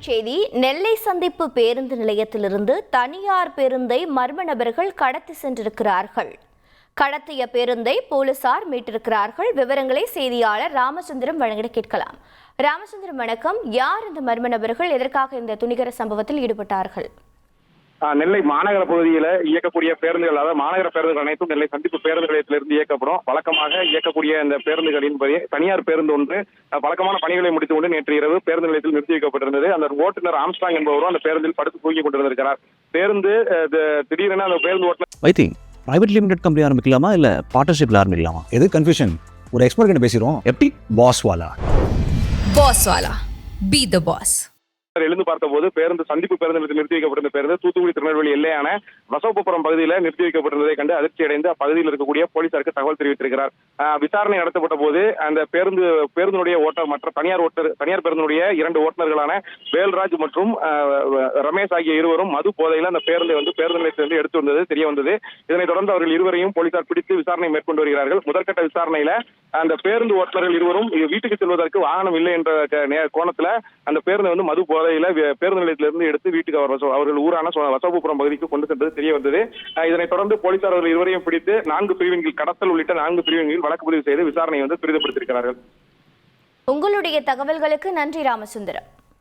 தலைப்புச் செய்தி. நெல்லை சந்திப்பு பேருந்து நிலையத்திலிருந்து தனியார் பேருந்தை மர்ம நபர்கள் கடத்தி சென்றிருக்கிறார்கள். கடத்திய பேருந்தை போலீசார் மீட்டிருக்கிறார்கள். விவரங்களை செய்தியாளர் ராமச்சந்திரன் வழங்கிட கேட்கலாம். ராமச்சந்திரன் வணக்கம். யார் இந்த மர்ம நபர்கள்? எதற்காக இந்த துணிகர சம்பவத்தில் ஈடுபட்டார்கள்? நெல்லை மாநகர பகுதியில் இயக்கக்கூடிய பேருந்துகள், அதாவது மாநகர பேருந்துகள் அனைத்தும் நெல்லை சந்திப்பு பேருந்து நிலையத்திலிருந்து இயக்கப்படும். வழக்கமாக இயக்கக்கூடிய இந்த பேருந்துகளின் தனியார் பேருந்து ஒன்று வழக்கமான பணிகளை முடித்துக் கொண்டு நேற்று இரவு பேருந்து நிலையத்தில் நிறுத்தி வைக்கப்பட்டிருந்தது. அந்த ஓட்டுநர் ஆம்ஸ்ட்ராங் என்பவரும் அந்த பேருந்தில் படுத்து தூங்கிக் கொண்டிருந்திருக்கிறார். பேருந்து திடீரென அந்த பேருந்து ஓட்டுநர் பிரைவேட் லிமிடெட் கம்பெனி ஆரம்பிக்கலாமா இல்ல பார்ட்னர்ஷிப்ல ஆரம்பிக்கலாமா? எது கன்ஃபியூஷன்? ஒரு எக்ஸ்பர்ட் கிட்ட பேசிரோம். எப்படி பாஸ் வாலா பி தி பாஸ். எழுந்து பார்த்தபோது பேருந்து சந்திப்பு பேருந்து நிறுத்தி வைக்கப்பட்டிருந்த பேருந்து தூத்துக்குடி திருநெல்வேலி எல்லையான வசவப்புரம் பகுதியில் நிறுத்தி வைக்கப்பட்டிருந்ததை கண்டு அதிர்ச்சி அடைந்து அப்பகுதியில் இருக்கக்கூடிய போலீசாருக்கு தகவல் தெரிவித்திருக்கிறார். விசாரணை நடத்தப்பட்ட போது அந்த பேருந்தினுடைய ஓட்டர் மற்ற தனியார் பேருந்தினுடைய 2 ஓட்டுநர்களான வேல்ராஜ் மற்றும் ரமேஷ் ஆகிய இருவரும் மது போதையில் அந்த பேருந்து நிலையத்திலிருந்து எடுத்து வந்தது தெரிய வந்தது. இதனைத் தொடர்ந்து அவர்கள் இருவரையும் போலீசார் பிடித்து விசாரணை மேற்கொண்டு வருகிறார்கள். முதற்கட்ட விசாரணையில அந்த பேருந்து ஓட்டுநர்கள் இருவரும் வீட்டுக்கு செல்வதற்கு வாகனம் இல்லை என்ற கோணத்துல அந்த பேருந்து மது போதையில பேருந்து நிலையத்திலிருந்து எடுத்து வீட்டுக்கு அவர்கள் ஊரான வசவப்புரம் பகுதிக்கு கொண்டு சென்றது தெரிய வந்தது. இதனைத் தொடர்ந்து போலீசார் அவர்கள் இருவரையும் பிடித்து 4 பிரிவின்கள் கடத்தல் உள்ளிட்ட 4 பிரிவின்களில் வழக்கு பதிவு செய்து விசாரணையை துரிதப்படுத்தியிருக்கிறார்கள். உங்களுடைய தகவல்களுக்கு நன்றி ராமச்சந்திரன்.